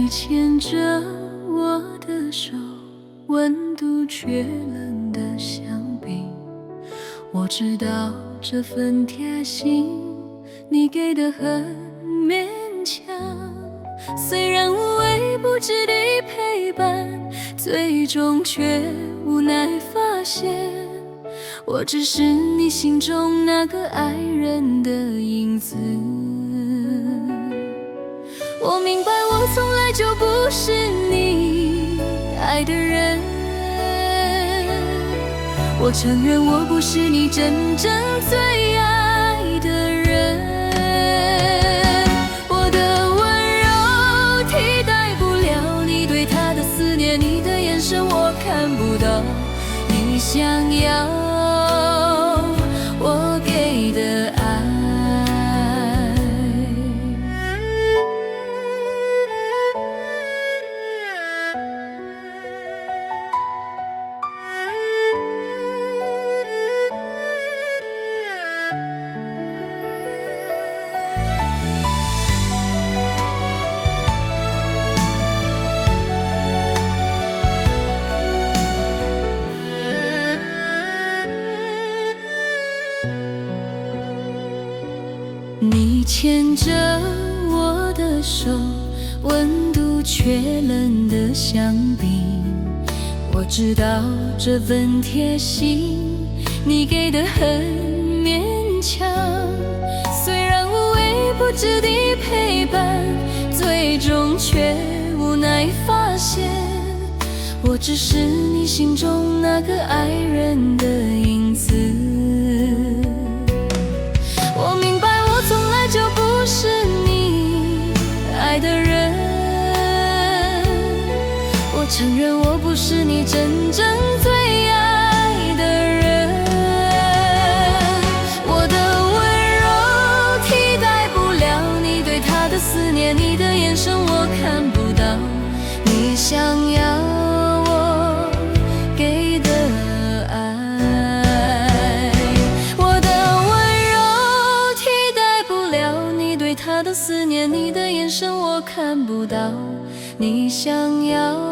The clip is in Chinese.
牵着我的手，温度却冷得像冰。我知道这份贴心，你给的很勉强。虽然无微不至的陪伴，最终却无奈发现，我只是你心中那个爱人的影子。我明白我从来就不是你爱的人，我承认我不是你真正最爱的人。我的温柔替代不了你对他的思念，你的眼神我看不到你想要我给的爱。你牵着我的手，温度却冷得像冰。我知道这份贴心，你给的很勉强。虽然无微不至的陪伴，最终却无奈发现，我只是你心中那个爱人的影子。我明白我从来就不是你爱的人，我承认我不是你真正最爱的人。我的温柔替代不了你对他的思念，你的眼神我看不到你想要我给的爱。我的温柔替代不了你对他的思念，你的眼神我看不到你想要